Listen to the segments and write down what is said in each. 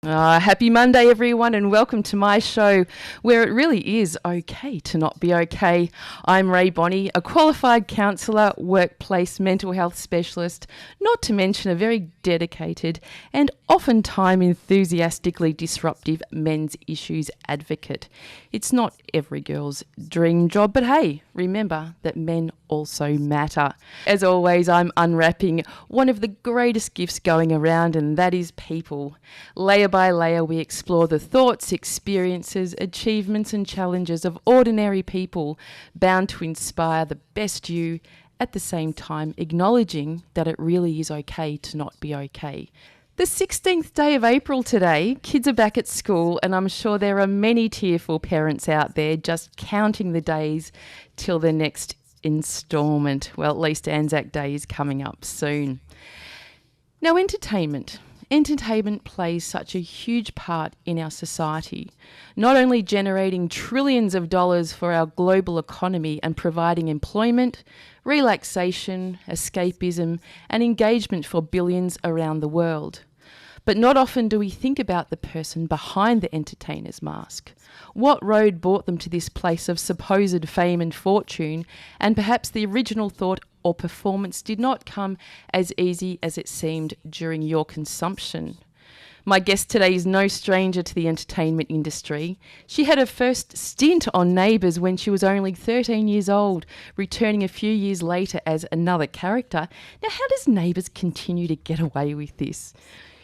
Happy Monday, everyone, and welcome to my show where it really is okay to not be okay. I'm Rae Bonney, a qualified counsellor, workplace mental health specialist, not to mention a very dedicated and oftentimes enthusiastically disruptive men's issues advocate. It's not every girl's dream job, but hey, remember that men also matter. As always, I'm unwrapping one of the greatest gifts going around, and that is people. Layer by layer, we explore the thoughts, experiences, achievements and challenges of ordinary people bound to inspire the best you, at the same time acknowledging that it really is okay to not be okay. The 16th day of April today, kids are back at school, and I'm sure there are many tearful parents out there just counting the days till the next instalment. Well, at least Anzac Day is coming up soon. Now, entertainment. Entertainment plays such a huge part in our society, not only generating trillions of dollars for our global economy and providing employment, relaxation, escapism, and engagement for billions around the world. But not often do we think about the person behind the entertainer's mask. What road brought them to this place of supposed fame and fortune, and perhaps the original thought or performance did not come as easy as it seemed during your consumption. My guest today is no stranger to the entertainment industry. She had her first stint on Neighbours when she was only 13 years old, returning a few years later as another character. Now, how does Neighbours continue to get away with this?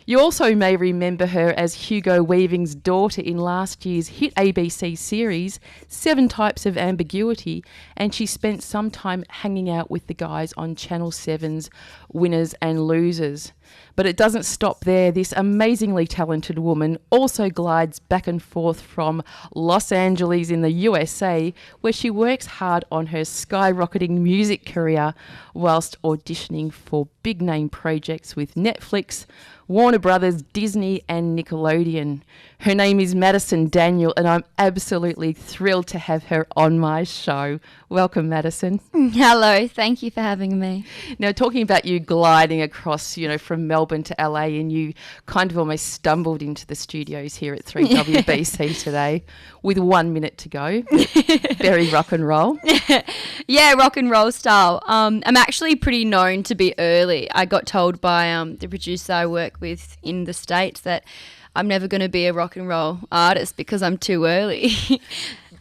You also may remember her as Hugo Weaving's daughter in last year's hit ABC series, Seven Types of Ambiguity, and she spent some time hanging out with the guys on Channel 7's Winners and Losers. But it doesn't stop there. This amazingly talented woman also glides back and forth from Los Angeles in the USA, where she works hard on her skyrocketing music career whilst auditioning for big name projects with Netflix, Warner Brothers, Disney and Nickelodeon. Her name is Madison Daniel, and I'm absolutely thrilled to have her on my show. Welcome, Madison. Hello, thank you for having me. Now, talking about you gliding across, from Melbourne to LA, and you kind of almost stumbled into the studios here at 3WBC today with 1 minute to go. Very rock and roll. Yeah, rock and roll style. I'm actually pretty known to be early. I got told by the producer I work with in the States that I'm never going to be a rock and roll artist because I'm too early.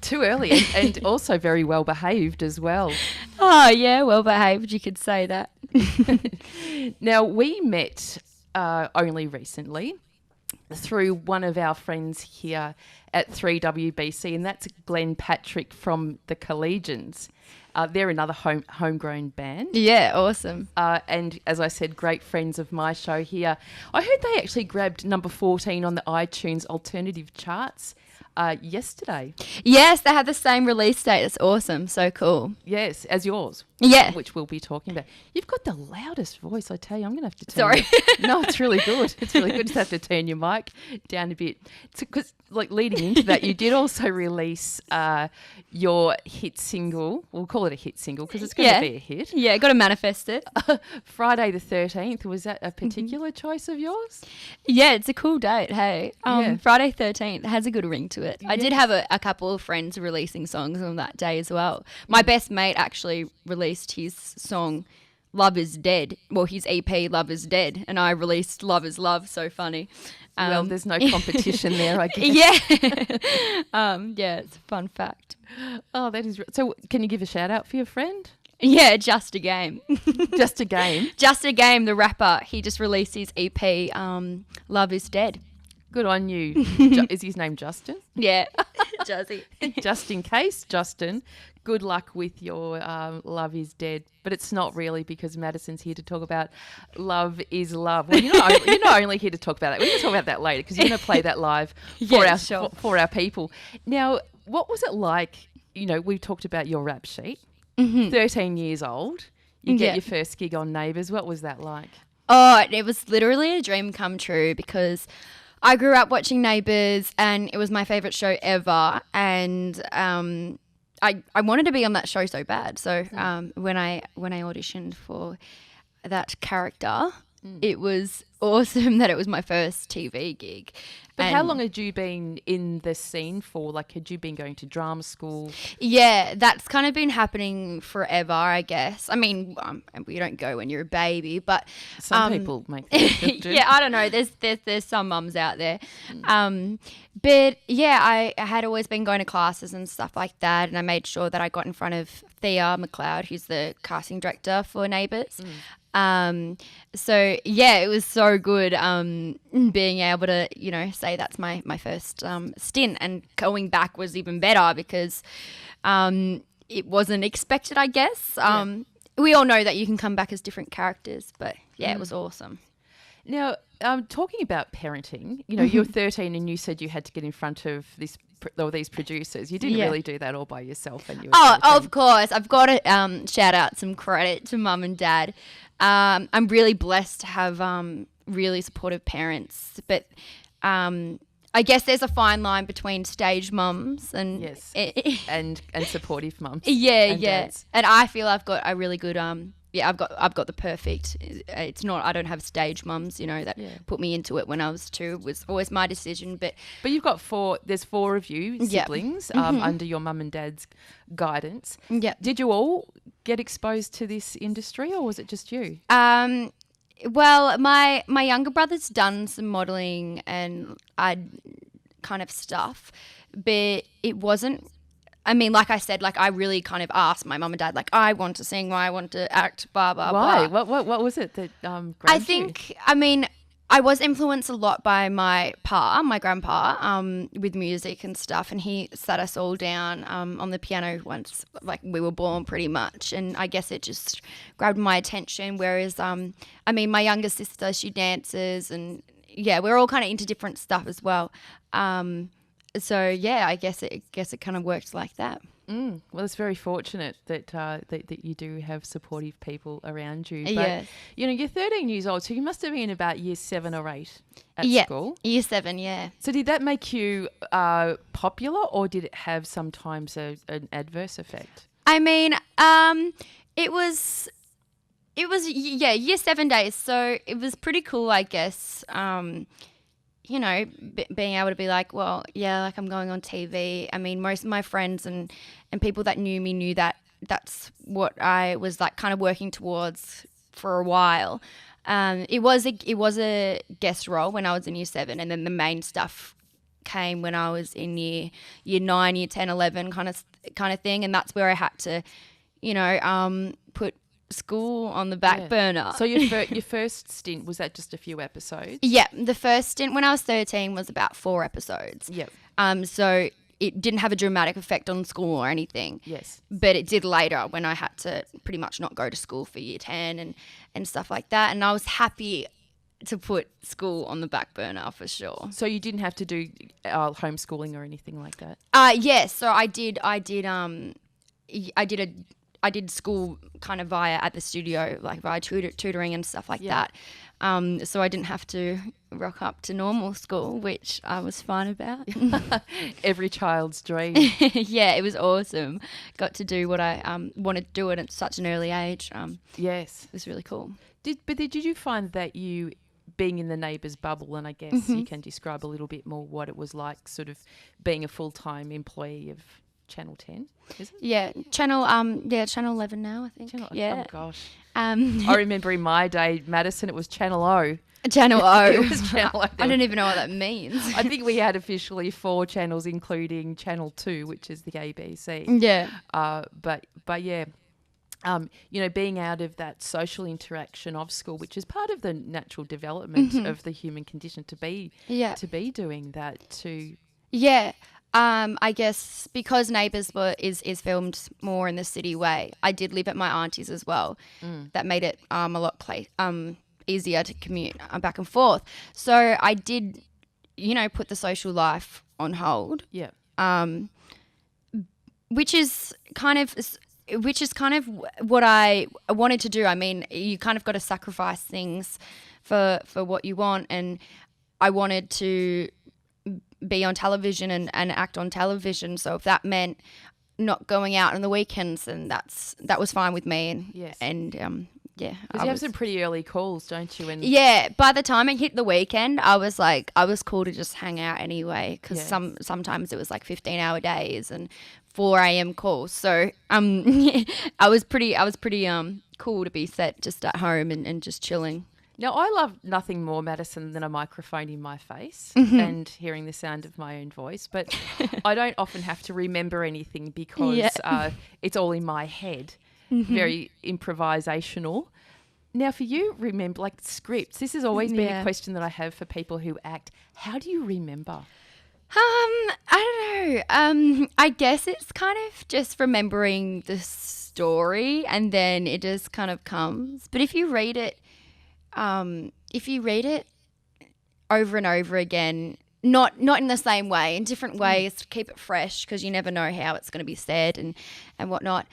Too early and also very well behaved as well. Oh, yeah, well behaved, you could say that. Now, we met only recently through one of our friends here at 3WBC, and that's Glenn Patrick from the Collegians. They're another homegrown band. Yeah, awesome. And as I said, great friends of my show here. I heard they actually grabbed number 14 on the iTunes alternative charts yesterday. Yes, they have the same release date. It's awesome. So cool. Yes, as yours. Yeah. Which we'll be talking about. You've got the loudest voice, I tell you. I'm going to have to turn Sorry. No, it's really good. It's really good. Just have to turn your mic down a bit. Because, leading into that, you did also release your hit single. We'll call it a hit single because it's going to be a hit. Yeah, got to manifest it. Friday the 13th. Was that a particular choice of yours? Yeah, it's a cool date, hey. Yeah. Friday 13th has a good ring to it. I did have a couple of friends releasing songs on that day as well. My best mate actually released his song Love Is Dead. Well, his EP Love Is Dead, and I released Love Is Love. So funny. Well, there's no competition there, I guess. Yeah. Yeah, it's a fun fact. Oh, that is... So can you give a shout out for your friend? Yeah, Just a Game. Just a Game? Just a Game, the rapper. He just released his EP, Love Is Dead. Good on you. Is his name Justin? Yeah, Juzzy. Just in case, Justin, good luck with your Love Is Dead. But it's not really, because Madison's here to talk about Love Is Love. Well, you're not only here to talk about that. We're going to talk about that later because you're going to play that live for our people. Now, what was it like? We've talked about your rap sheet. 13 years old. You get your first gig on Neighbours. What was that like? Oh, it was literally a dream come true because I grew up watching Neighbours and it was my favourite show ever, and I wanted to be on that show so bad. So when I auditioned for that character, it was awesome that it was my first TV gig. But how long had you been in the scene for? Like, had you been going to drama school? Yeah, that's kind of been happening forever, I guess. I mean, you don't go when you're a baby, but some people make that. Yeah, I don't know. There's some mums out there. But yeah, I had always been going to classes and stuff like that, and I made sure that I got in front of Thea McLeod, who's the casting director for Neighbours. So yeah, it was so good being able to, say that's my first stint, and going back was even better because it wasn't expected, I guess. We all know that you can come back as different characters, but yeah, it was awesome. Now, talking about parenting, you're 13 and you said you had to get in front of these producers. You didn't really do that all by yourself. And you were 13. Of course. I've got to shout out some credit to mum and dad. I'm really blessed to have really supportive parents, but I guess there's a fine line between stage mums and and supportive mums. Yeah. Dads. And I feel I've got a really good I've got the perfect. It's not. I don't have stage mums, that put me into it when I was 2. It was always my decision. But you've got 4. There's 4 of you siblings under your mum and dad's guidance. Yeah. Did you all get exposed to this industry, or was it just you? Well, my younger brother's done some modelling and kind of stuff, but it wasn't. I mean, like I said, I really kind of asked my mum and dad, I want to sing, I want to act, blah, blah, Why? blah. What was it that I think, I was influenced a lot by my grandpa, with music and stuff, and he sat us all down on the piano once, we were born pretty much, and I guess it just grabbed my attention, whereas, my younger sister, she dances, and yeah, we're all kind of into different stuff as well. So yeah, I guess it kind of worked like that. Well, it's very fortunate that that you do have supportive people around you. But, yes. You're 13 years old, so you must have been about year 7 or 8 at school. Year 7, yeah. So did that make you popular, or did it have sometimes an adverse effect? I mean, it was year 7 days, so it was pretty cool, I guess. Being able to be I'm going on TV. I mean, most of my friends and people that knew me knew that that's what I was kind of working towards for a while. It was a guest role when I was in year 7, and then the main stuff came when I was in year 9, year 10, 11 kind of thing, and that's where I had to, put school on the back burner. So your first stint, was that just a few episodes? Yeah, the first stint when I was 13 was about 4 episodes. Yep. So it didn't have a dramatic effect on school or anything. Yes. But it did later when I had to pretty much not go to school for year 10 and stuff like that. And I was happy to put school on the back burner for sure. So you didn't have to do homeschooling or anything like that? Yes. So I did school kind of at the studio, via tutoring and stuff like that. So I didn't have to rock up to normal school, which I was fine about. Every child's dream. Yeah, it was awesome. Got to do what I wanted to do at such an early age. Yes. It was really cool. Did you find that you, being in the Neighbours bubble, and I guess you can describe a little bit more what it was like sort of being a full-time employee of Channel 10, is it? Yeah, Channel 11 now, I think. Oh gosh. I remember in my day, Madison, it was Channel O. Channel O. It was Channel O. I don't even know what that means. I think we had officially 4 channels, including Channel 2, which is the ABC. Yeah. But yeah. Being out of that social interaction of school, which is part of the natural development of the human condition, to be doing that too. Yeah. I guess because Neighbours is filmed more in the city way, I did live at my auntie's as well. That made it a lot easier to commute back and forth. So I did, put the social life on hold. Yeah. Which is kind of what I wanted to do. I mean, you kind of got to sacrifice things for what you want, and I wanted to be on television and act on television. So if that meant not going out on the weekends, then that was fine with me. And yes. And yeah. Because you have some pretty early calls, don't you? And yeah, by the time it hit the weekend, I was cool to just hang out anyway, because sometimes it was like 15-hour days and 4 a.m. calls. So I was pretty cool to be set just at home and just chilling. Now, I love nothing more, Madison, than a microphone in my face and hearing the sound of my own voice. But I don't often have to remember anything because it's all in my head, very improvisational. Now, for you, remember, like scripts, this has always been a question that I have for people who act. How do you remember? I don't know. I guess it's kind of just remembering the story and then it just kind of comes. But if you read it over and over again, not in the same way, in different ways to keep it fresh, because you never know how it's going to be said and whatnot,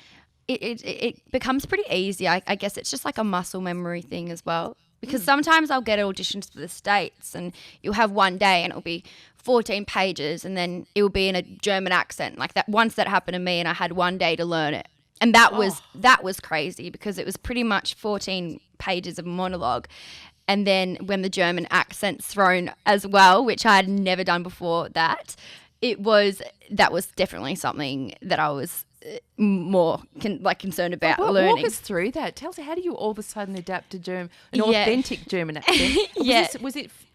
it becomes pretty easy. I guess it's just like a muscle memory thing as well. Because sometimes I'll get auditions for the States and you'll have one day and it'll be 14 pages and then it will be in a German accent. Like that, once that happened to me and I had one day to learn it. And that was crazy because it was pretty much 14 pages of monologue. And then when the German accent's thrown as well, which I had never done before that was definitely something that I was more concerned about learning. Walk us through that. Tell us, how do you all of a sudden adapt to an authentic German accent?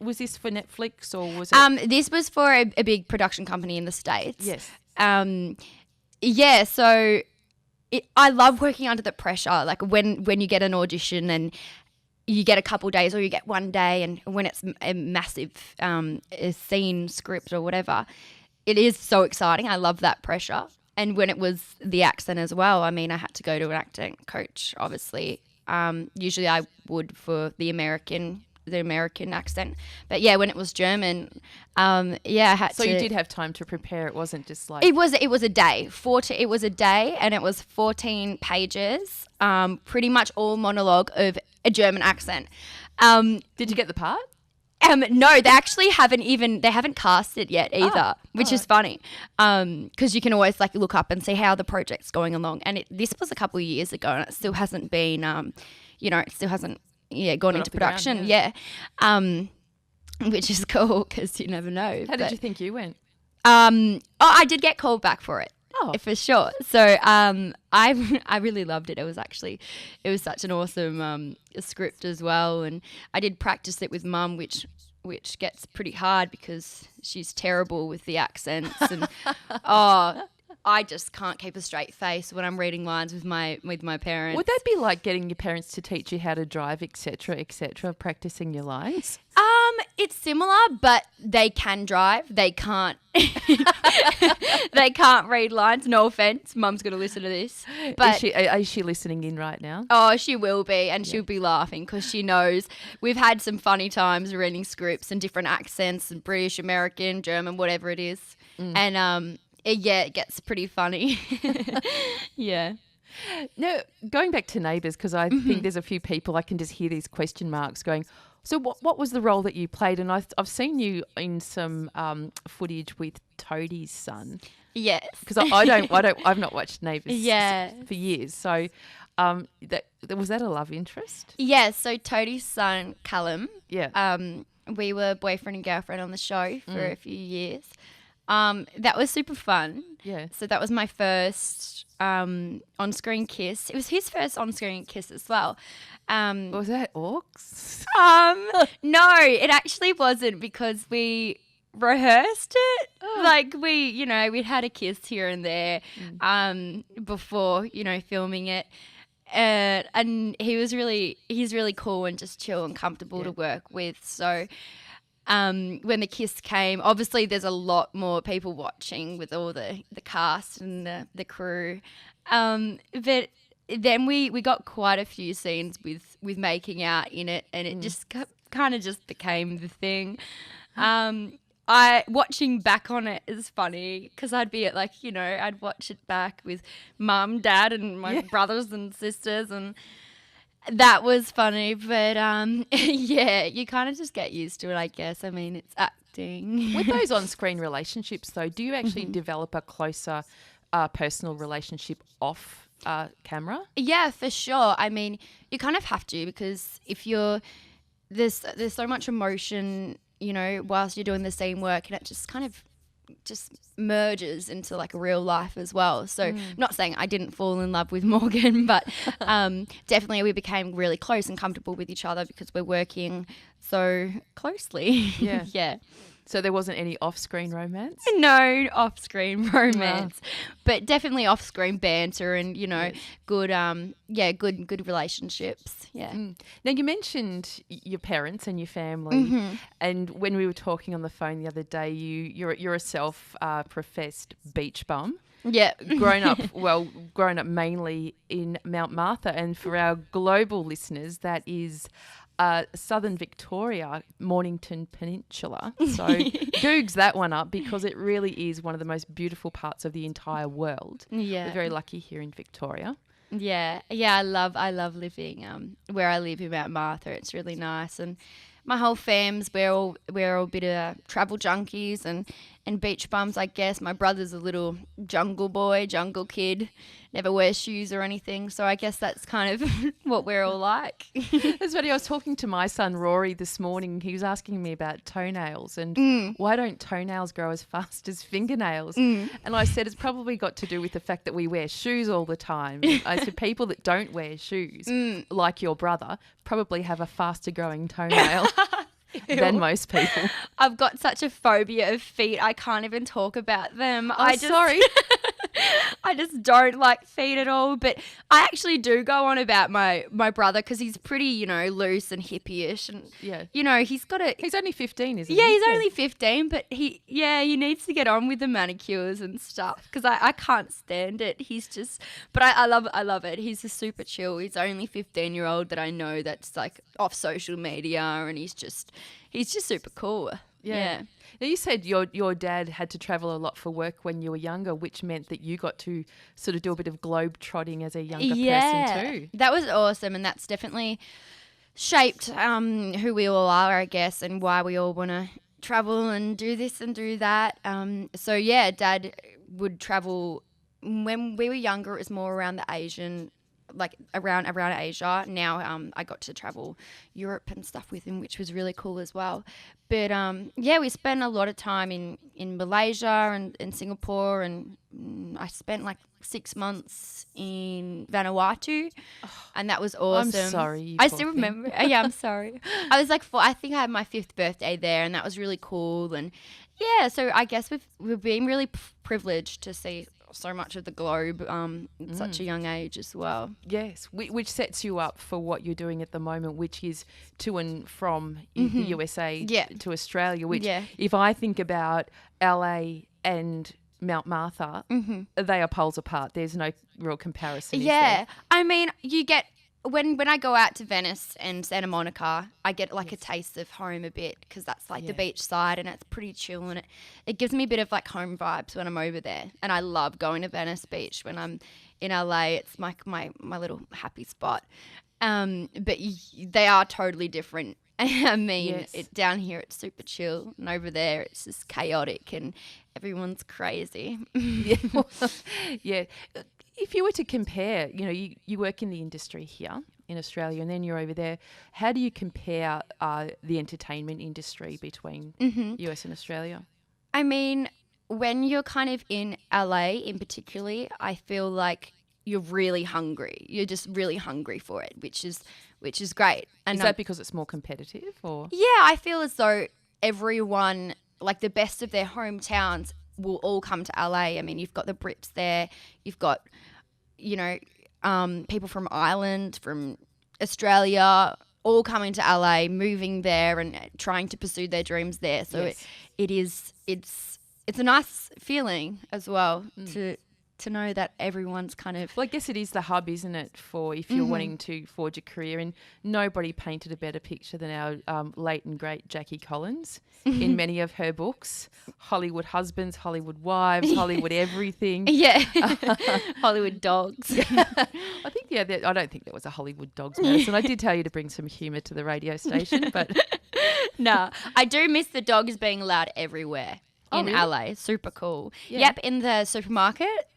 Was this for Netflix or was it? This was for a big production company in the States. Yes. So I love working under the pressure. Like when you get an audition and you get a couple days or you get one day, and when it's a massive a scene script or whatever, it is so exciting. I love that pressure. And when it was the accent as well, I mean, I had to go to an acting coach, obviously. Usually I would for the American accent. But yeah, when it was German, I had to. So you did have time to prepare. It wasn't just like. It was a day. It was a day, and it was 14 pages, pretty much all monologue of a German accent. Did you get the part? No, they actually haven't cast it yet either, which is funny. Because you can always look up and see how the project's going along. And this was a couple of years ago, and it still hasn't been, gone into production. Which is cool because you never know. How did you think you went? I did get called back for it. Oh, for sure. So I really loved it. It was such an awesome script as well, and I did practice it with Mum, which gets pretty hard because she's terrible with the accents, and I just can't keep a straight face when I'm reading lines with my parents. Would that be like getting your parents to teach you how to drive, etc., practicing your lines? It's similar, but they can drive. They can't. They can't read lines. No offense, Mum's going to listen to this. But is she listening in right now? Oh, she will be, and she'll be laughing because she knows we've had some funny times reading scripts and different accents and British, American, German, whatever it is, and it gets pretty funny. Yeah. Now, going back to Neighbours, because I think there's a few people I can just hear these question marks going. So what was the role that you played? And I've seen you in some footage with Toadie's son. Yes. Because I've not watched Neighbours for years. So was that a love interest? Yeah. So Toadie's son, Callum. Yeah. We were boyfriend and girlfriend on the show for a few years. That was super fun. Yeah. So that was my first on-screen kiss. It was his first on-screen kiss as well. Was that orcs? No, it actually wasn't because we rehearsed it. We'd had a kiss here and there before, filming it. And he's really cool and just chill and comfortable to work with. So when the kiss came, obviously there's a lot more people watching with all the cast and the crew. But then we got quite a few scenes with making out in it, and it just kind of just became the thing. Watching back on it is funny because I'd be at I'd watch it back with Mum, Dad, and my brothers and sisters, and that was funny. But you kind of just get used to it, I guess. I mean, it's acting. With those on-screen relationships, though, do you actually develop a closer personal relationship off camera? Yeah, for sure. I mean, you kind of have to, because if you're there's so much emotion, whilst you're doing the same work, and it just kind of just merges into like real life as well. So I'm not saying I didn't fall in love with Morgan, but definitely we became really close and comfortable with each other because we're working so closely. Yeah. Yeah. So there wasn't any off-screen romance? No off-screen romance, but definitely off-screen banter and, Yes. good relationships. Yeah. Now, you mentioned your parents and your family, and when we were talking on the phone the other day, you're a self-professed beach bum. Yeah. grown up mainly in Mount Martha, and for our global listeners, that is southern Victoria, Mornington Peninsula. So googs that one up, because it really is one of the most beautiful parts of the entire world. Yeah. We're very lucky here in Victoria. Yeah. I love living where I live in Mount Martha. It's really nice, and my whole fam's we're all a bit of travel junkies and beach bums, I guess. My brother's a little jungle boy, jungle kid, never wears shoes or anything. So I guess that's kind of what we're all like. That's funny. I was talking to my son Rory this morning. He was asking me about toenails and why don't toenails grow as fast as fingernails? And I said it's probably got to do with the fact that we wear shoes all the time. I said people that don't wear shoes, like your brother, probably have a faster growing toenail than most people. I've got such a phobia of feet. I can't even talk about them. Sorry. I just don't like feet at all. But I actually do go on about my brother because he's pretty, loose and hippie-ish. And, he's got a... He's only 15, isn't he? Yeah, he's only 15, but he needs to get on with the manicures and stuff because I can't stand it. He's just... But I love it. He's just super chill. He's only 15-year-old that I know that's like off social media, and he's just super cool. Yeah. Now, you said your dad had to travel a lot for work when you were younger, which meant that you got to sort of do a bit of globe trotting as a younger person too. That was awesome, and that's definitely shaped who we all are, I guess, and why we all want to travel and do this and do that. So yeah, Dad would travel when we were younger. It was more around the Asian, like around Asia. Now I got to travel Europe and stuff with him, which was really cool as well. But we spent a lot of time in Malaysia and in Singapore, and I spent like 6 months in Vanuatu, and that was awesome. I'm sorry. I still remember. Yeah, I'm sorry. I was like 4. I think I had my 5th birthday there, and that was really cool. And yeah, so I guess we've been really privileged to see so much of the globe at such a young age as well. Yes, which sets you up for what you're doing at the moment, which is to and from the USA to Australia, which if I think about LA and Mount Martha, they are poles apart. There's no real comparison. Yeah, I mean, you get... When I go out to Venice and Santa Monica, I get like a taste of home a bit because that's like the beach side and it's pretty chill, and it gives me a bit of like home vibes when I'm over there. And I love going to Venice Beach when I'm in LA. It's like my little happy spot. But they are totally different. I mean, down here it's super chill, and over there it's just chaotic and everyone's crazy. Yeah. If you were to compare, you work in the industry here in Australia and then you're over there, how do you compare the entertainment industry between US and Australia? I mean, when you're kind of in LA in particularly, I feel like you're really hungry. You're just really hungry for it, which is great. And is that because it's more competitive, or? Yeah, I feel as though everyone, like the best of their hometowns, will all come to LA. I mean, you've got the Brits there, you've got, people from Ireland, from Australia, all coming to LA, moving there and trying to pursue their dreams there. So it's a nice feeling as well to know that everyone's kind of... Well, I guess it is the hub, isn't it, for if you're wanting to forge a career, and nobody painted a better picture than our late and great Jackie Collins in many of her books. Hollywood husbands, Hollywood wives, Hollywood everything. Yeah. Hollywood dogs. I think, I don't think there was a Hollywood dogs, Madison. I did tell you to bring some humour to the radio station, but... No, I do miss the dogs being allowed everywhere in really? LA. Super cool. Yeah. Yep, in the supermarket.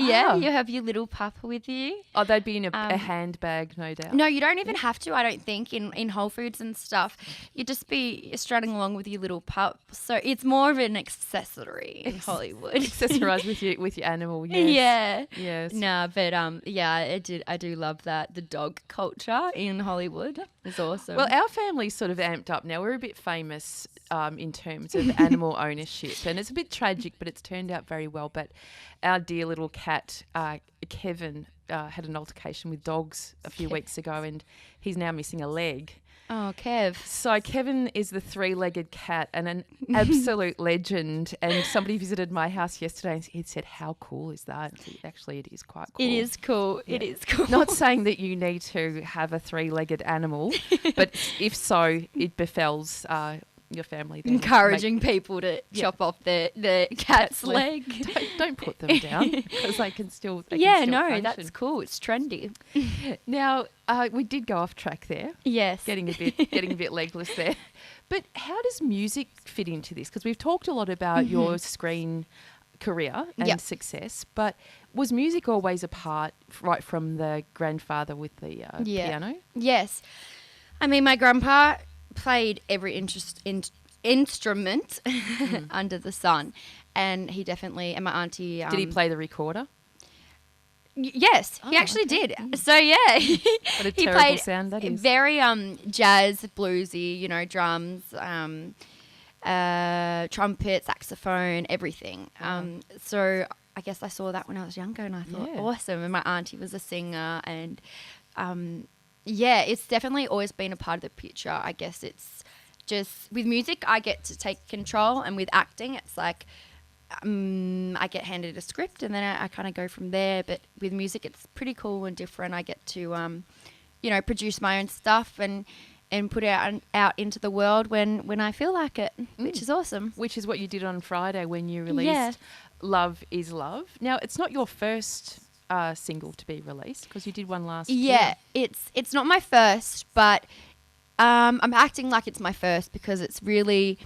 Yeah, you have your little pup with you. Oh, they'd be in a handbag, no doubt. No, you don't even have to, I don't think, in Whole Foods and stuff. You'd just be strutting along with your little pup. So it's more of an accessory in Hollywood. Accessorise with your animal, yes. Yeah. Yes. No, but I do love that. The dog culture in Hollywood is awesome. Well, our family's sort of amped up now. We're a bit famous in terms of animal ownership, and it's a bit tragic, but it's turned out very well. But our dear little cat, Kevin, had an altercation with dogs a few weeks ago, and he's now missing a leg. Oh, Kev. So Kevin is the three-legged cat and an absolute legend. And somebody visited my house yesterday and he said, how cool is that? Actually, it is quite cool. It is cool. Yeah. It is cool. Not saying that you need to have a three-legged animal, but if so, it befalls your family. Then encouraging people to chop off the cat's leg. Don't put them down because they can still function. That's cool. It's trendy. Now, we did go off track there. Yes. Getting a bit legless there. But how does music fit into this? Because we've talked a lot about your screen career and success, but was music always a part right from the grandfather with the piano? Yes. I mean, my grandpa played every instrument under the sun, and he definitely, and my auntie did he play the recorder? Yes, he actually did. So yeah, what a terrible played sound that is. Very jazz, bluesy, drums, trumpet, saxophone, everything. So I guess I saw that when I was younger, and I thought awesome. And my auntie was a singer, and it's definitely always been a part of the picture. I guess it's just with music, I get to take control, and with acting, it's like I get handed a script, and then I kind of go from there. But with music, it's pretty cool and different. I get to, produce my own stuff and put it out into the world when I feel like it, which is awesome. Which is what you did on Friday when you released Love is Love. Now, it's not your first single to be released because you did one last year. Yeah, it's not my first, but I'm acting like it's my first because it's really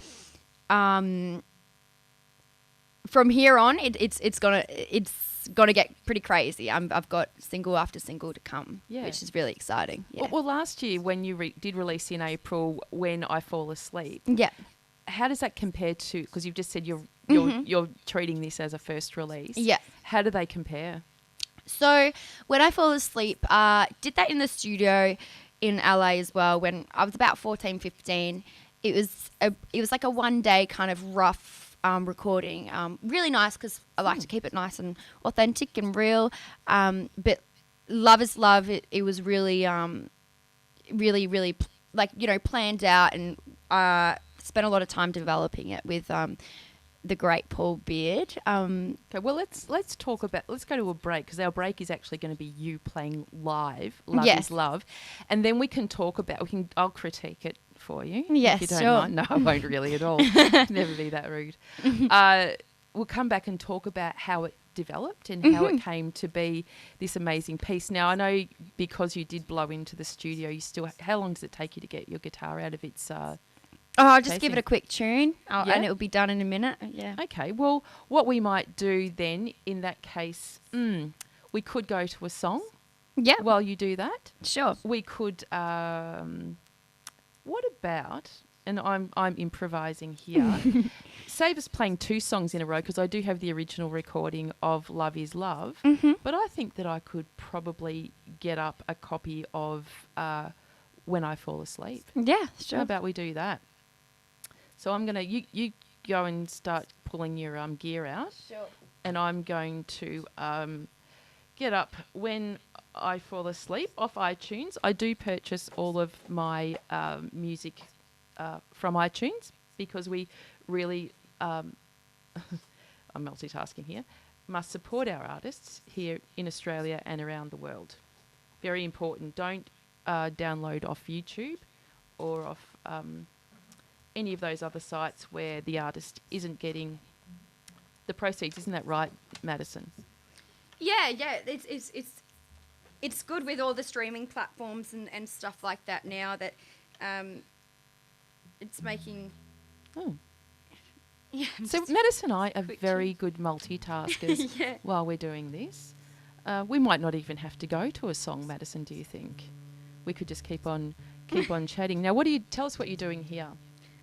from here on it's gonna get pretty crazy. I've got single after single to come, which is really exciting. Yeah. Well, last year when you did release in April, When I Fall Asleep. Yeah. How does that compare to? Because you've just said you're treating this as a first release. Yeah. How do they compare? So When I Fall Asleep, did that in the studio in LA as well when I was about 14, 15. It was like a one-day kind of rough recording. Really nice because I like to keep it nice and authentic and real. But Love is Love, it was really, really, really planned out, and spent a lot of time developing it with the great Paul Beard. Okay, well, let's talk about. Let's go to a break because our break is actually going to be you playing live. Love is Love, and then we can talk about. I'll critique it for you. Yes, if you don't sure. mind. No, I won't really at all. Never be that rude. We'll come back and talk about how it developed and how it came to be this amazing piece. Now, I know because you did blow into the studio, how long does it take you to get your guitar out of its I'll just give it a quick tune and it'll be done in a minute. Yeah. Okay. Well, what we might do then in that case, we could go to a song. Yeah. While you do that. Sure. We could, what about, and I'm improvising here, save us playing two songs in a row because I do have the original recording of Love is Love, but I think that I could probably get up a copy of When I Fall Asleep. Yeah, sure. How about we do that? So I'm going to, you go and start pulling your gear out. Sure. And I'm going to get up When I Fall Asleep off iTunes. I do purchase all of my music from iTunes because we really, I'm multitasking here, must support our artists here in Australia and around the world. Very important. Don't download off YouTube or off any of those other sites where the artist isn't getting the proceeds. Isn't that right, Madison? Yeah. It's good with all the streaming platforms and stuff like that now that it's making... Yeah. So Madison and I are very good multitaskers Yeah. while we're doing this. We might not even have to go to a song, Madison, do you think? We could just keep on chatting. Now, tell us what you're doing here?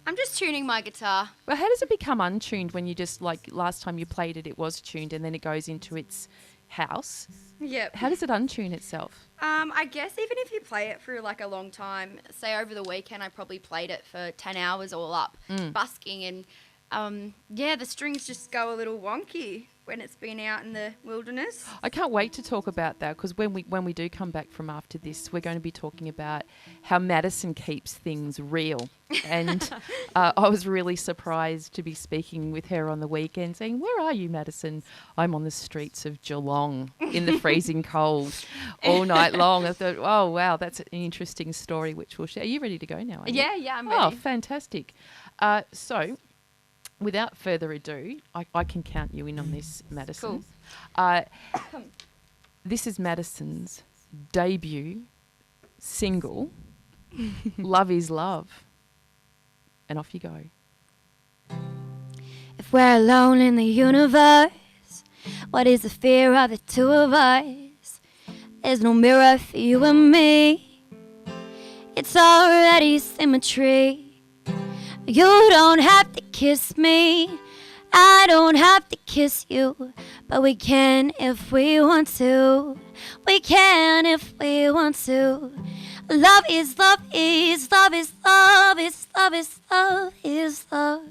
I'm just tuning my guitar. Well, how does it become untuned when you just, like, last time you played it, it was tuned and then it goes into its house? Yep. How does it untune itself? I guess even if you play it for like a long time, say over the weekend, I probably played it for 10 hours all up, busking, and the strings just go a little wonky when it's been out in the wilderness. I can't wait to talk about that, because when we do come back from after this, we're going to be talking about how Madison keeps things real. And I was really surprised to be speaking with her on the weekend saying, "Where are you, Madison?" "I'm on the streets of Geelong in the freezing cold all night long." I thought, oh, wow, that's an interesting story which we'll share. Are you ready to go now? Yeah, I'm ready. Oh, fantastic. So without further ado, I can count you in on this, Madison. Cool. This is Madison's debut single, Love is Love. And off you go. If we're alone in the universe, what is the fear of the two of us? There's no mirror for you and me. It's already symmetry. You don't have to kiss me, I don't have to kiss you, but we can if we want to. We can if we want to. Love is love is love is love is love is love is love.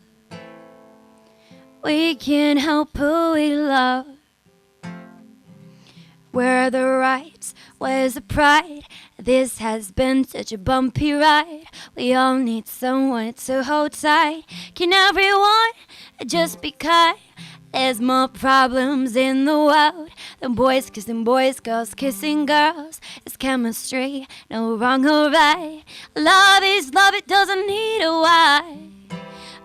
We can't help who we love. Where are the rights? Where's the pride? This has been such a bumpy ride. We all need someone to hold tight. Can everyone just be kind? There's more problems in the world than boys kissing boys, girls kissing girls. It's chemistry, no wrong or right. Love is love, it doesn't need a why.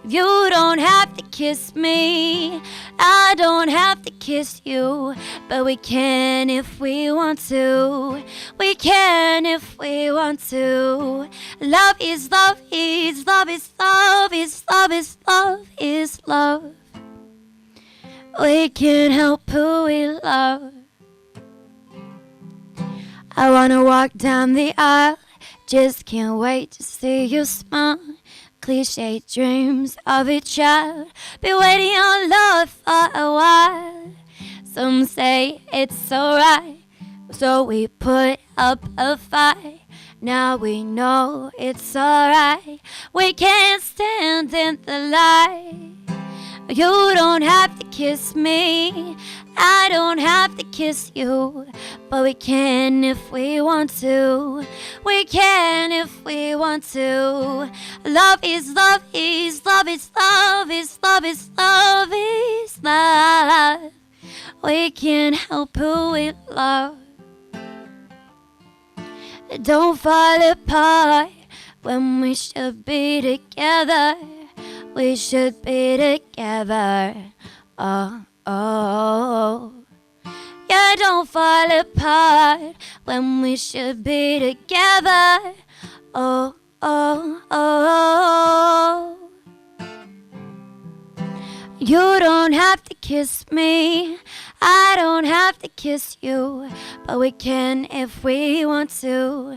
You don't have to kiss me, I don't have to kiss you, but we can if we want to. We can if we want to. Love is love is love is love is love is love is love. We can't help who we love. I wanna walk down the aisle, just can't wait to see you smile. Cliche dreams of a child, been waiting on love for a while. Some say it's alright, so we put up a fight. Now we know it's alright, we can't stand in the light. You don't have to kiss me, I don't have to kiss you, but we can if we want to. We can if we want to. Love is love is love is love is love is love is love. We can't help who we love. Don't fall apart when we should be together. We should be together. Oh, oh. Yeah, don't fall apart when we should be together. Oh, oh, oh. You don't have to kiss me, I don't have to kiss you, but we can if we want to.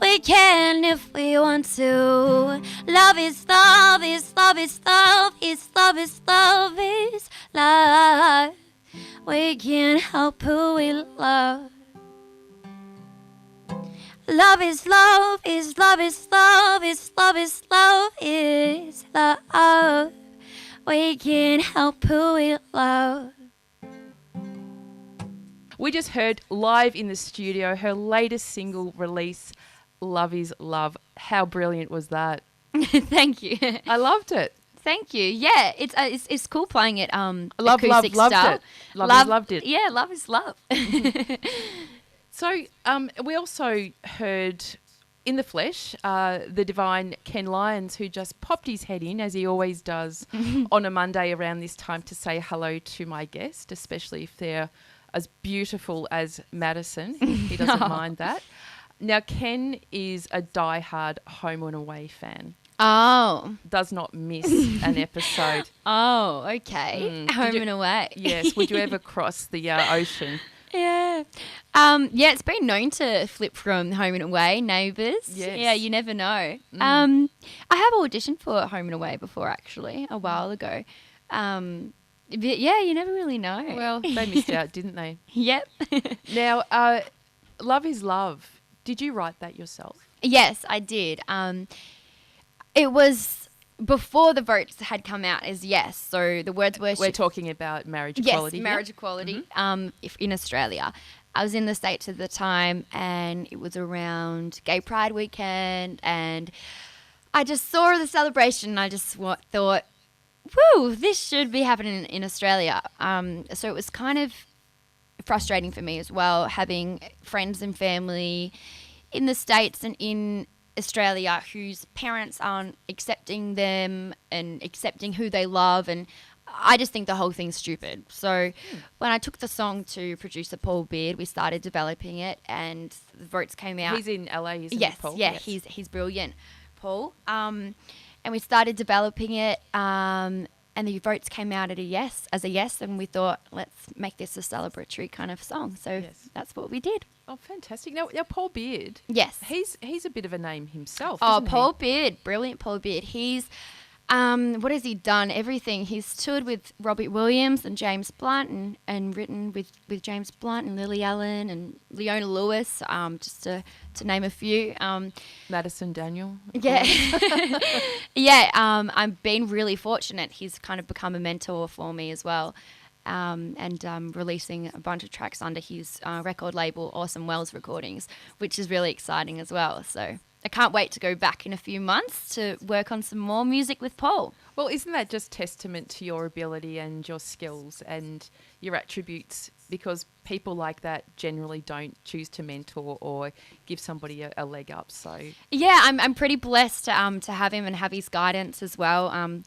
We can if we want to. Love is love is love is love is love is love is love. We can't help who we love. Love is love is love is love is love is love is love. We can't help who we love. We just heard live in the studio her latest single release, Love is Love. How brilliant was that? Thank you. I loved it. Thank you. Yeah, it's cool playing it Loved acoustic style. it. Loved it. Yeah, love is love. So we also heard in the flesh the divine Ken Lyons, who just popped his head in, as he always does on a Monday around this time, to say hello to my guest, especially if they're as beautiful as Madison. He doesn't mind that. Now, Ken is a diehard Home and Away fan. Oh. does not miss an episode. Oh, okay. Home and Away. Yes. Would you ever cross the ocean? Yeah. Yeah, it's been known to flip from Home and Away, Neighbours. Yes. Yeah, you never know. I have auditioned for Home and Away before, actually, a while ago. But yeah, you never really know. Well, they missed out, didn't they? Yep. Now, Love is Love. Did you write that yourself? Yes, I did. It was before the votes had come out as yes. So the words were... We're talking about marriage equality. Yes, marriage equality if in Australia. I was in the States at the time and it was around Gay Pride weekend and I just saw the celebration and I just thought, woo, this should be happening in Australia. So it was kind of frustrating for me as well, having friends and family in the States and in Australia whose parents aren't accepting them and accepting who they love, and I just think the whole thing's stupid. So when I took the song to producer Paul Beard, we started developing it and the votes came out. He's in LA, isn't yes, he, Paul? Yeah, yes. He's brilliant, Paul. And we started developing it and the votes came out as a yes, and we thought, let's make this a celebratory kind of song. So that's what we did. Oh, fantastic. Now Paul Beard. Yes. He's a bit of a name himself, Oh, isn't Paul Beard. Brilliant Paul Beard. He's, what has he done? Everything. He's toured with Robbie Williams and James Blunt and written with James Blunt and Lily Allen and Leona Lewis, just to name a few. Madison Daniel. Yeah. Yeah. I've been really fortunate. He's kind of become a mentor for me as well. And releasing a bunch of tracks under his record label, Awesome Wells Recordings, which is really exciting as well. So I can't wait to go back in a few months to work on some more music with Paul. Well, isn't that just testament to your ability and your skills and your attributes? Because people like that generally don't choose to mentor or give somebody a leg up. So yeah, I'm pretty blessed to have him and have his guidance as well.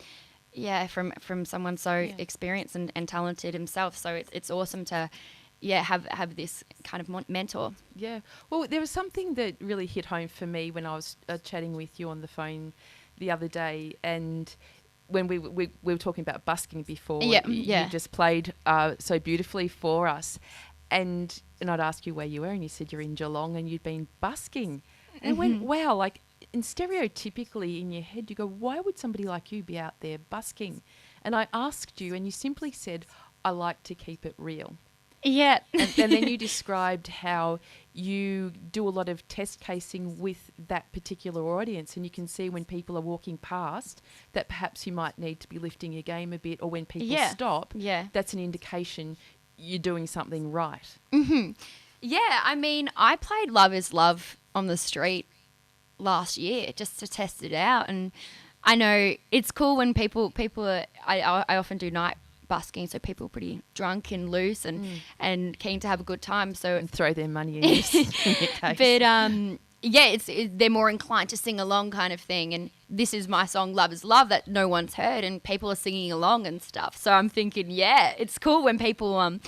Yeah, from someone so experienced and talented himself. So it's awesome to, have this kind of mentor. Yeah. Well, there was something that really hit home for me when I was chatting with you on the phone the other day, and when we were talking about busking before. You just played so beautifully for us, and I'd ask you where you were, and you said you're in Geelong and you'd been busking, and I went, wow, like. And stereotypically in your head, you go, why would somebody like you be out there busking? And I asked you, and you simply said, I like to keep it real. Yeah. And then you described how you do a lot of test casing with that particular audience, and you can see when people are walking past that perhaps you might need to be lifting your game a bit, or when people stop, that's an indication you're doing something right. Mm-hmm. Yeah, I mean, I played Love is Love on the street last year just to test it out, and I know it's cool when people are, I often do night busking, so people are pretty drunk and loose and keen to have a good time, so and throw their money in your case. But they're more inclined to sing along kind of thing, and this is my song Love is Love that no one's heard and people are singing along and stuff, so I'm thinking it's cool when people are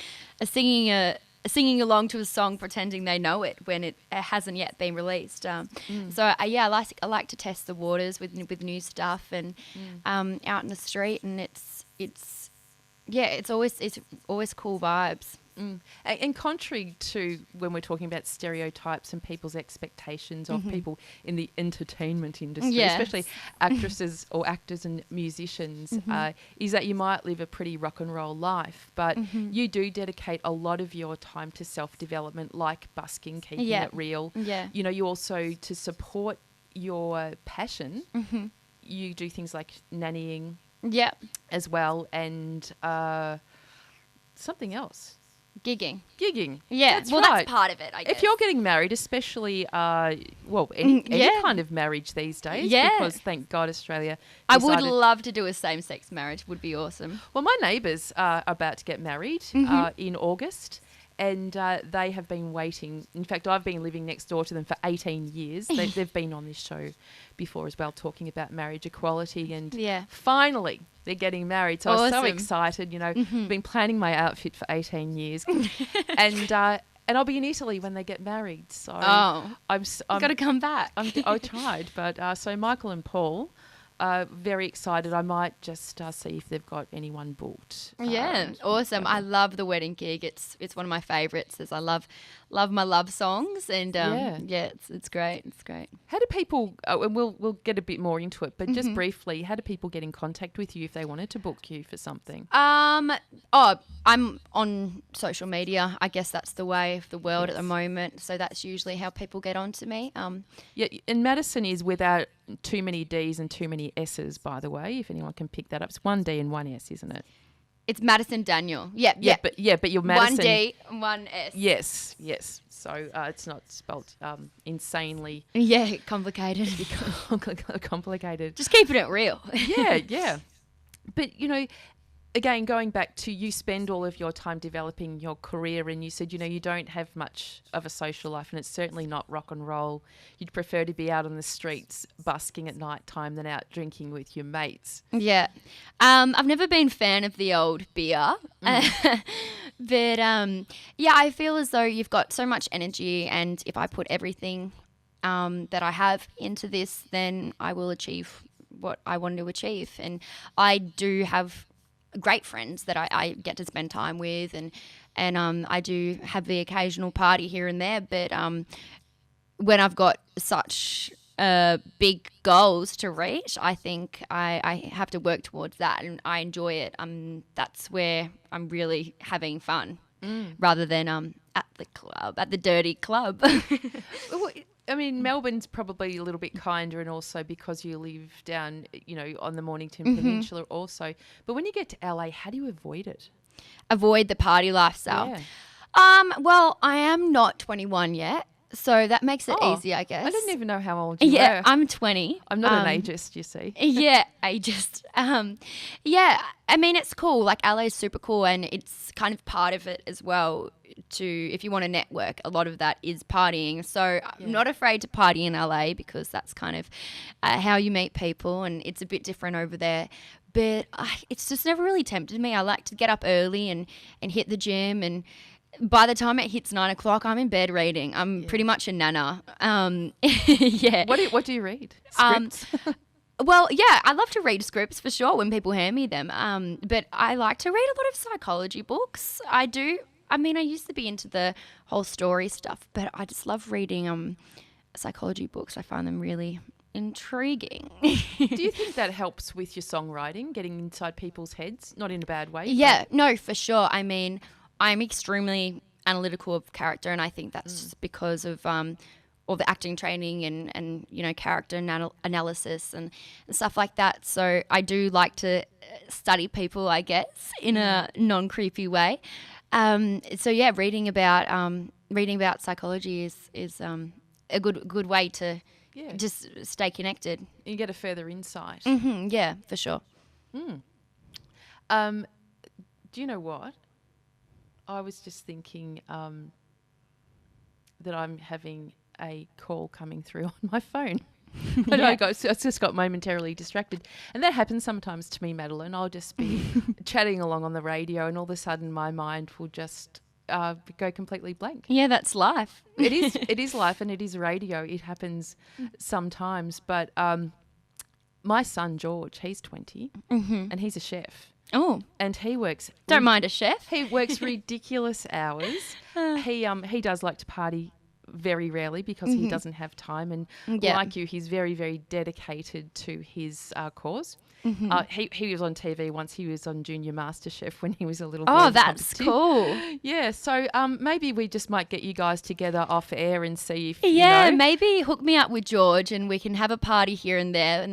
singing along to a song pretending they know it when it hasn't yet been released. So I like to test the waters with new stuff and out in the street, and it's always cool vibes. And contrary to when we're talking about stereotypes and people's expectations of people in the entertainment industry, especially actresses or actors and musicians, is that you might live a pretty rock and roll life, but you do dedicate a lot of your time to self-development, like busking, keeping it real. Yeah. You know, you also, to support your passion, you do things like nannying as well, and something else. Gigging. Yeah, that's right. That's part of it, I guess. If you're getting married, especially, any kind of marriage these days, because thank God Australia I would love to do a same-sex marriage. Would be awesome. Well, my neighbours are about to get married in August, and they have been waiting. In fact, I've been living next door to them for 18 years. They've been on this show before as well, talking about marriage equality, and finally they're getting married. So I was so excited, I've been planning my outfit for 18 years. and I'll be in Italy when they get married. So I'm got to come back. I tried. But so Michael and Paul, very excited. I might just see if they've got anyone booked. Yeah, awesome. I love the wedding gig. It's one of my favourites, as I love my love songs, and it's great. It's great. How do people? And we'll get a bit more into it, but just briefly, how do people get in contact with you if they wanted to book you for something? I'm on social media. I guess that's the way of the world at the moment. So that's usually how people get onto me. Yeah, and Madison is without too many D's and too many S's, by the way, if anyone can pick that up. It's 1 D and 1 S, isn't it? It's Madison Daniel. Yeah. But you're Madison. 1 D and 1 S. Yes. So it's not spelt insanely. Yeah, complicated. Complicated. Just keeping it real. Yeah. But, again, going back to you spend all of your time developing your career, and you said, you don't have much of a social life, and it's certainly not rock and roll. You'd prefer to be out on the streets busking at night time than out drinking with your mates. Yeah. I've never been a fan of the old beer. But, I feel as though you've got so much energy, and if I put everything that I have into this, then I will achieve what I want to achieve. And I do have great friends that I get to spend time with, and I do have the occasional party here and there, but when I've got such big goals to reach, I think I have to work towards that, and I enjoy it. That's where I'm really having fun, rather than at the dirty club. I mean, Melbourne's probably a little bit kinder, and also because you live down, on the Mornington Peninsula also. But when you get to LA, how do you avoid it? Avoid the party lifestyle? Yeah. Well, I am not 21 yet, so that makes it easy, I guess. I didn't even know how old you were. Yeah, I'm 20. I'm not an ageist, you see. Yeah, ageist. I mean, it's cool. Like, LA is super cool, and it's kind of part of it as well. If you want to network, a lot of that is partying. So I'm not afraid to party in LA, because that's kind of how you meet people, and it's a bit different over there. But it's just never really tempted me. I like to get up early and hit the gym, and by the time it hits 9 o'clock, I'm in bed reading. I'm pretty much a nana. Yeah. What do you read? Scripts? Well, yeah, I love to read scripts for sure when people hand me them. But I like to read a lot of psychology books. I do. I mean, I used to be into the whole story stuff, but I just love reading psychology books. I find them really intriguing. Do you think that helps with your songwriting, getting inside people's heads? Not in a bad way. Yeah, no, for sure. I mean, I'm extremely analytical of character, and I think that's just because of all the acting training and character analysis and stuff like that. So I do like to study people, I guess, in a non-creepy way. So yeah, reading about psychology is a good way to just stay connected. You get a further insight. Yeah, for sure. Do you know what? I was just thinking that I'm having a call coming through on my phone. And I just got momentarily distracted. And that happens sometimes to me, Madeline. I'll just be chatting along on the radio, and all of a sudden my mind will just go completely blank. Yeah, that's life. It is life, and it is radio. It happens sometimes. But my son, George, he's 20 and he's a chef. Oh. And he works... Don't mind a chef. He works ridiculous hours. He does like to party very rarely because he doesn't have time, and like you, he's very, very dedicated to his cause. He was on TV once. He was on Junior MasterChef when he was a little boy. Oh, that's cool. Yeah, so maybe we just might get you guys together off air and see if maybe hook me up with George and we can have a party here and there,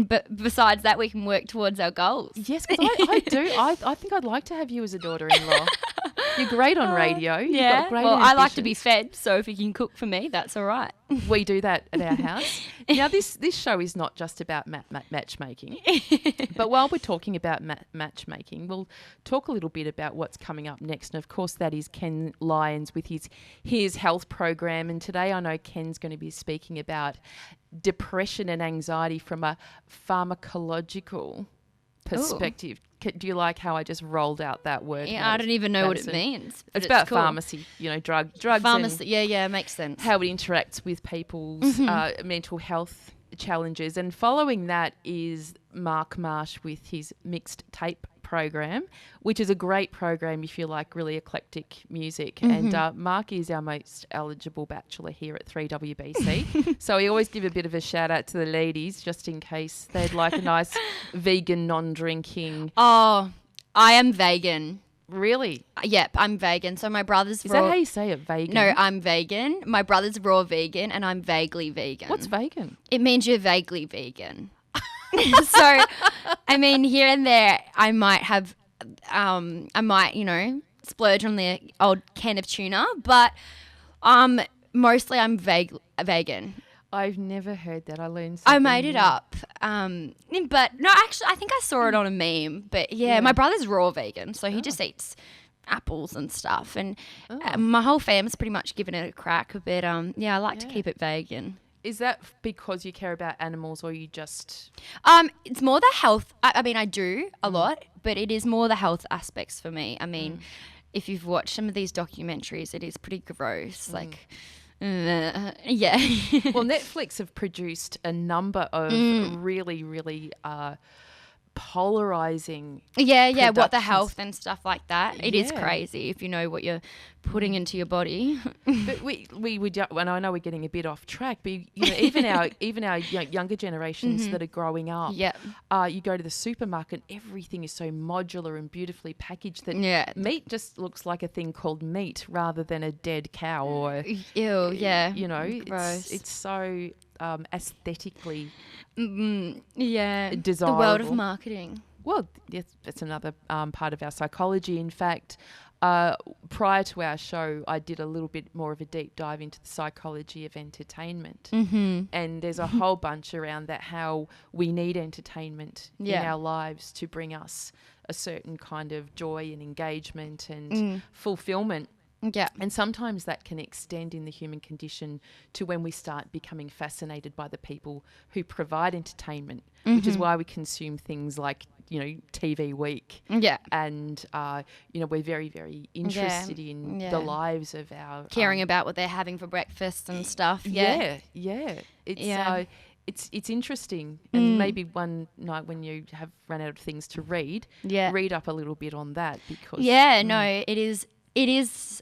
but besides that, we can work towards our goals. Yes, because I do. I think I'd like to have you as a daughter-in-law. You're great on radio. Yeah. You've got great I like to ambitions. be fed, so if you can cook for me, that's all right. We do that at our house. Now, this show is not just about matchmaking, but while we're talking about matchmaking, we'll talk a little bit about what's coming up next. And, of course, that is Ken Lyons with his health program. And today I know Ken's going to be speaking about depression and anxiety from a pharmacological perspective. Ooh. Do you like how I just rolled out that word? Yeah, I don't even know what it means. It's about cool. Pharmacy, drugs. Pharmacy, yeah, makes sense. How it interacts with people's mental health challenges. And following that is Mark Marsh with his mixed tape program, which is a great program if you like really eclectic music. And Mark is our most eligible bachelor here at 3WBC. So we always give a bit of a shout out to the ladies just in case they'd like a nice vegan, non-drinking. Oh, I am vegan. Really? Yep, I'm vegan. So my brother's Is raw. that how you say it, vegan? No, I'm vegan. My brother's raw vegan and I'm vaguely vegan. What's vegan? It means you're vaguely vegan. So, I mean, here and there, I might have, splurge on the old can of tuna, but mostly I'm vegan. I've never heard that. I learned I something made it new. up. But no, actually, I think I saw it on a meme. But yeah, my brother's raw vegan, so he just eats apples and stuff. And my whole family's pretty much given it a crack. But I like to keep it vegan. Is that because you care about animals or you just... It's more the health. I mean, I do a lot, but it is more the health aspects for me. I mean, if you've watched some of these documentaries, it is pretty gross. Like... yeah. Well, Netflix have produced a number of really, really polarizing. Yeah, what the productions. health and stuff like that. It is crazy if you know what you're putting into your body. But we would, and I know we're getting a bit off track, but even our younger generations that are growing up, you go to the supermarket, everything is so modular and beautifully packaged that meat just looks like a thing called meat rather than a dead cow or ew, yeah, gross. It's so aesthetically desirable. The world of marketing. Well, yes, that's another part of our psychology. In fact, prior to our show, I did a little bit more of a deep dive into the psychology of entertainment. And there's a whole bunch around that, how we need entertainment in our lives to bring us a certain kind of joy and engagement and fulfillment. Yeah. And sometimes that can extend in the human condition to when we start becoming fascinated by the people who provide entertainment, which is why we consume things like, TV Week. Yeah. And, we're very, very interested in the lives of our... Caring about what they're having for breakfast and stuff. Yeah. It's interesting. And maybe one night when you have run out of things to read, read up a little bit on that because... Yeah, no, it is... it's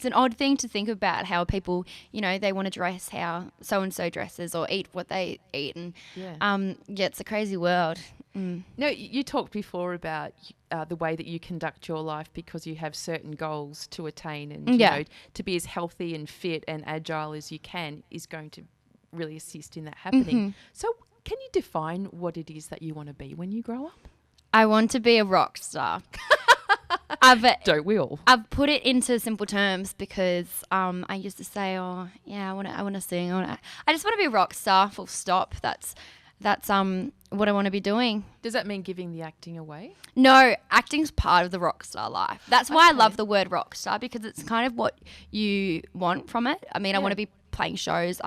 an odd thing to think about how people, they want to dress how so-and-so dresses or eat what they eat. And it's a crazy world. No, you talked before about the way that you conduct your life because you have certain goals to attain and, to be as healthy and fit and agile as you can is going to really assist in that happening. So can you define what it is that you want to be when you grow up? I want to be a rock star. Don't we all? I've put it into simple terms because I used to say, I want to sing. I just want to be a rock star. Full stop. That's what I want to be doing. Does that mean giving the acting away? No, acting's part of the rock star life. That's why I love the word rock star because it's kind of what you want from it. I mean, I want to be playing shows.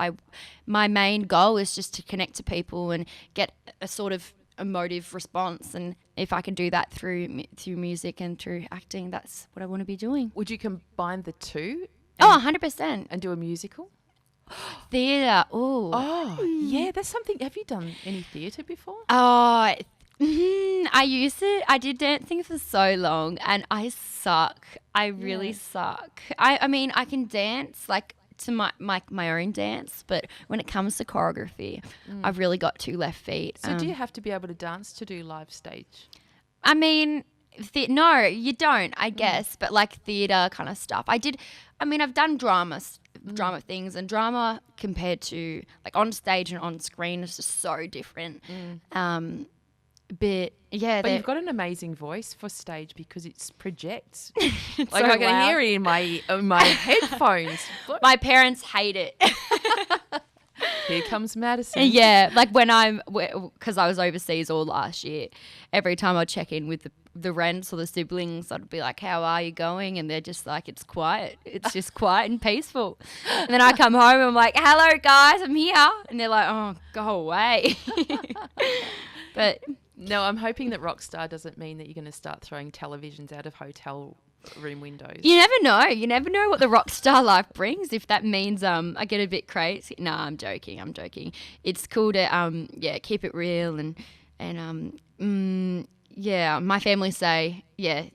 My main goal is just to connect to people and get a sort of emotive response, and if I can do that through music and through acting, that's what I want to be doing. Would you combine the two? 100%. And do a musical? Theatre. Yeah, that's something. Have you done any theatre before? I used to. I did dancing for so long and I suck. I really suck. I mean, I can dance like to my own dance, but when it comes to choreography, I've really got 2 left feet. So do you have to be able to dance to do live stage? I mean, no, you don't, I guess, but like theatre kind of stuff. I've done drama things, and drama compared to like on stage and on screen is just so different. But you've got an amazing voice for stage because it projects. Like so I can hear it in my headphones. My parents hate it. Here comes Madison. Yeah, like because I was overseas all last year. Every time I'd check in with the rents or the siblings, I'd be like, "How are you going?" And they're just like, "It's quiet. It's just quiet and peaceful." And then I come home and I'm like, "Hello guys, I'm here," and they're like, "Oh, go away." But no, I'm hoping that Rockstar doesn't mean that you're going to start throwing televisions out of hotel room windows. You never know. You never know what the rock star life brings. If that means I get a bit crazy. Nah, I'm joking. It's cool to keep it real and my family say you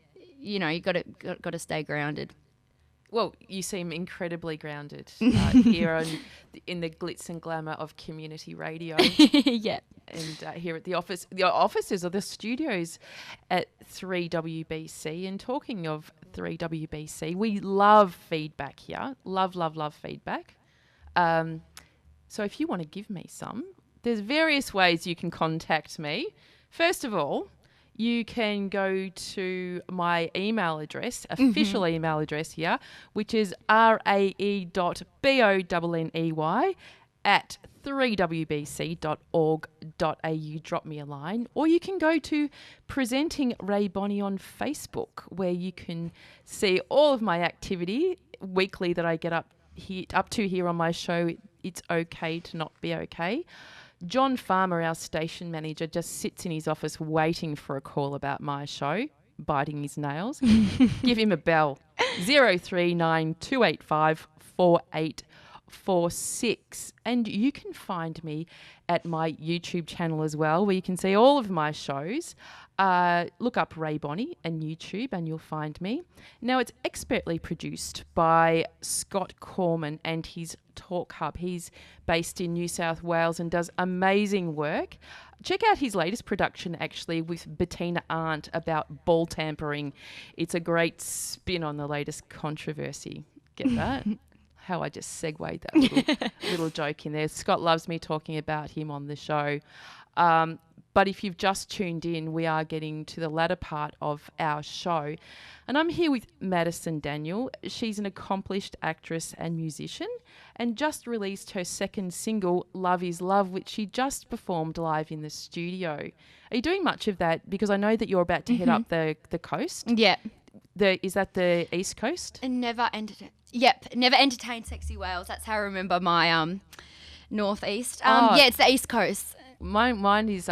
got to stay grounded. Well, you seem incredibly grounded here in the glitz and glamour of community radio. Yeah. And here at the offices or the studios at 3WBC. And talking of 3WBC, we love feedback here. Love feedback. So if you want to give me some, there's various ways you can contact me. First of all, you can go to my email address, official email address here, which is rae.bonney@3wbc.org.au. Drop me a line. Or you can go to Presenting Rae Bonney on Facebook, where you can see all of my activity weekly that I get up to here on my show. It's okay to not be okay. John Farmer, our station manager, just sits in his office waiting for a call about my show, biting his nails. Give him a bell. 039 285 4846. And you can find me at my YouTube channel as well, where you can see all of my shows. Look up Rae Bonney and YouTube and you'll find me. Now, it's expertly produced by Scott Corman and his Talk Hub. He's based in New South Wales and does amazing work. Check out his latest production, actually, with Bettina Arndt about ball tampering. It's a great spin on the latest controversy. Get that? How I just segued that little joke in there. Scott loves me talking about him on the show. But if you've just tuned in, we are getting to the latter part of our show. And I'm here with Madison Daniel. She's an accomplished actress and musician and just released her second single, Love Is Love, which she just performed live in the studio. Are you doing much of that? Because I know that you're about to head up the coast. Yeah. Is that the East Coast? And never entertained sexy whales. That's how I remember my northeast. Yeah, it's the East Coast. Mine is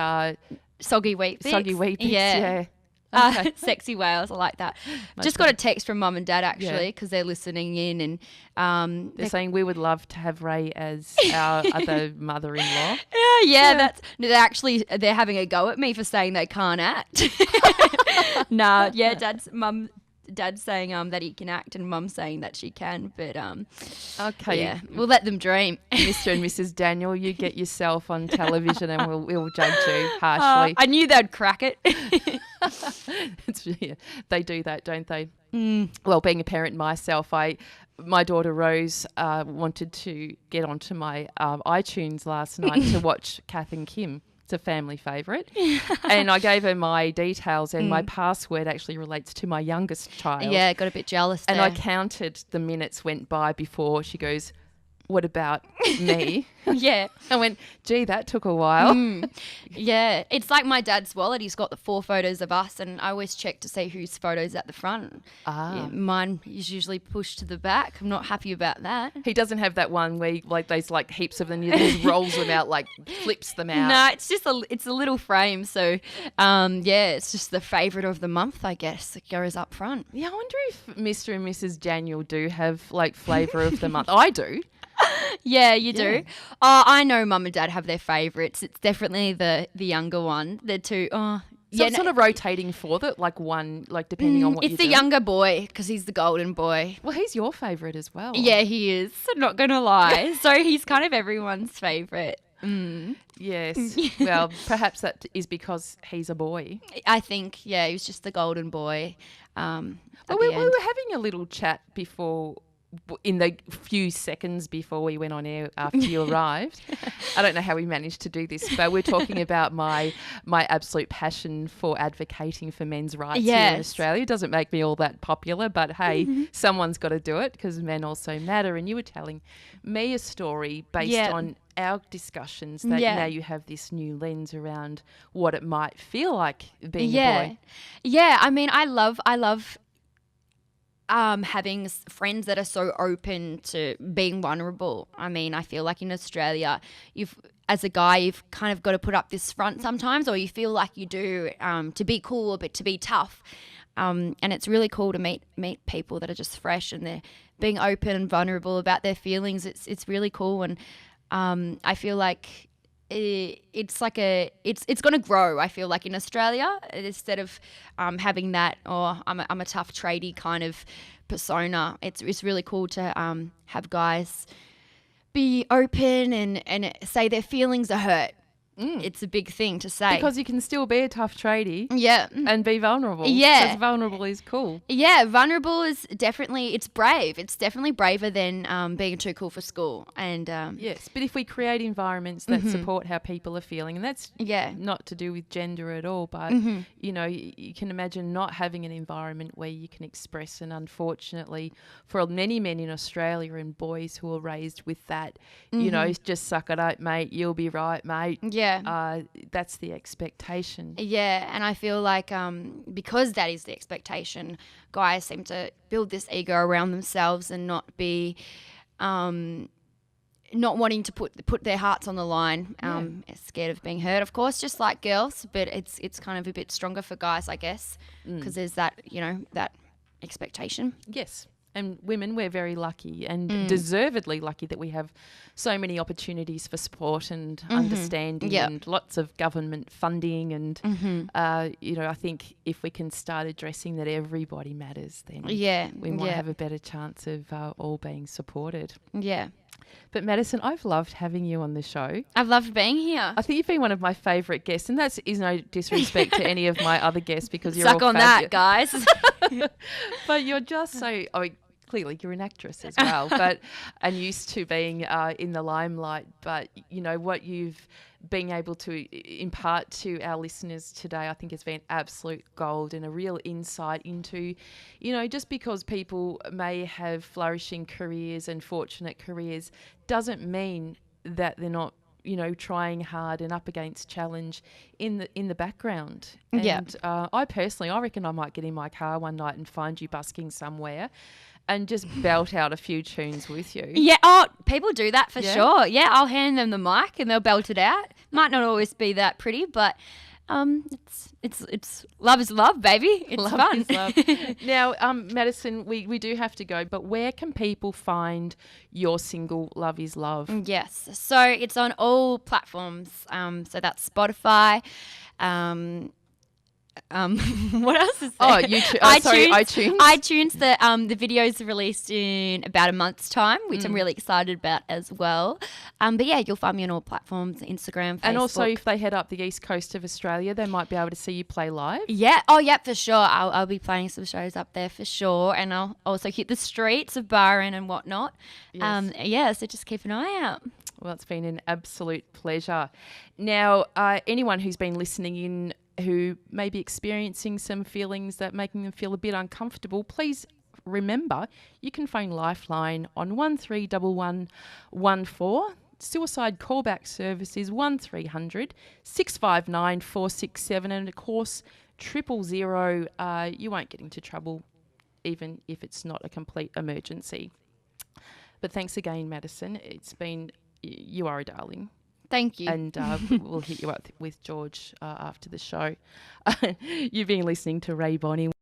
Soggy Wheat Bix. Soggy Wheat Bix, yeah. Okay. Sexy whales, I like that. Just got a text from Mum and Dad actually because they're listening in and they're saying we would love to have Rae as our other mother-in-law. They're having a go at me for saying they can't act. Dad's saying that he can act and Mum's saying that she can, but okay, yeah, we'll let them dream. Mr. and Mrs. Daniel, you get yourself on television and we'll judge you harshly. I knew they'd crack it. They do that, don't they? Well, being a parent myself, my daughter Rose wanted to get onto my iTunes last night to watch Kath and Kim. It's a family favourite. And I gave her my details and my password actually relates to my youngest child. Yeah, got a bit jealous there. And I counted the minutes went by before she goes, what about me? Yeah. I went, gee, that took a while. Yeah. It's like my dad's wallet. He's got the 4 photos of us and I always check to see whose photo's at the front. Yeah, mine is usually pushed to the back. I'm not happy about that. He doesn't have that one where there's heaps of them. He just rolls them out, flips them out. No, it's just it's a little frame. So, it's just the favourite of the month, I guess. It goes up front. Yeah, I wonder if Mr. and Mrs. Daniel do have flavour of the month. I do. Yeah, you do. I know Mum and Dad have their favourites. It's definitely the younger one. The two. It's sort of rotating for that, one, depending on what it's the younger boy because he's the golden boy. Well, he's your favourite as well. Yeah, he is. I'm not going to lie. So he's kind of everyone's favourite. Yes. Well, perhaps that is because he's a boy. I think, he was just the golden boy. We were having a little chat before, in the few seconds before we went on air after you arrived. I don't know how we managed to do this, but we're talking about my absolute passion for advocating for men's rights here in Australia. It doesn't make me all that popular, but hey, someone's got to do it because men also matter. And you were telling me a story based on our discussions that now you have this new lens around what it might feel like being a boy. Yeah, I mean, I love having friends that are so open to being vulnerable. I mean, I feel like in Australia, as a guy, you've kind of got to put up this front sometimes, or you feel like you do to be cool, but to be tough. And it's really cool to meet people that are just fresh and they're being open and vulnerable about their feelings. It's really cool, and I feel like it's going to grow. I feel like in Australia, instead of having that, I'm a tough tradie kind of persona, it's really cool to have guys be open and say their feelings are hurt. It's a big thing to say. Because you can still be a tough tradie. Yeah. And be vulnerable. Yeah. Because vulnerable is cool. Yeah, vulnerable is definitely, it's brave. It's definitely braver than being too cool for school. And yes, but if we create environments that support how people are feeling, and that's not to do with gender at all, but, you know, you can imagine not having an environment where you can express, and unfortunately for many men in Australia and boys who are raised with that, you know, just suck it up, mate, you'll be right, mate. Yeah. That's the expectation. Yeah, and I feel like because that is the expectation, guys seem to build this ego around themselves and not be not wanting to put their hearts on the line, scared of being hurt, of course, just like girls, but it's kind of a bit stronger for guys, I guess, because there's that, you know, that expectation. Yes. And women, we're very lucky and deservedly lucky that we have so many opportunities for support and understanding and lots of government funding. And, you know, I think if we can start addressing that everybody matters, then we might have a better chance of all being supported. Yeah. But Madison, I've loved having you on the show. I've loved being here. I think you've been one of my favourite guests, and that is no disrespect to any of my other guests because you're Suck all on that, guys. But you're just so, I mean, clearly you're an actress as well, but and used to being in the limelight. But you know what you've been able to impart to our listeners today, I think has been absolute gold and a real insight into, you know, just because people may have flourishing careers and fortunate careers doesn't mean that they're not, you know, trying hard and up against challenge in the background. And I personally, I reckon I might get in my car one night and find you busking somewhere and just belt out a few tunes with you. Yeah, people do that for sure. Yeah, I'll hand them the mic and they'll belt it out. Might not always be that pretty, but it's love is love, baby. It's love fun. Is love. Now, Madison, we do have to go, but where can people find your single "Love Is Love"? Yes, so it's on all platforms. So that's Spotify. What else is there? Oh, YouTube. Sorry, iTunes. iTunes. The videos are released in about a month's time, which I'm really excited about as well. But yeah, you'll find me on all platforms: Instagram, Facebook. And also, if they head up the east coast of Australia, they might be able to see you play live. Yeah. Oh, yeah, for sure. I'll be playing some shows up there for sure, and I'll also hit the streets of Byron and whatnot. Yes. So just keep an eye out. Well, it's been an absolute pleasure. Now, anyone who's been listening in who may be experiencing some feelings that making them feel a bit uncomfortable, please remember you can phone Lifeline on 131114. Suicide callback service is 1300 659 467, and of course 000. You won't get into trouble even if it's not a complete emergency. But thanks again, Madison. You are a darling. Thank you. And we'll hit you up with George after the show. You've been listening to Rae Bonney.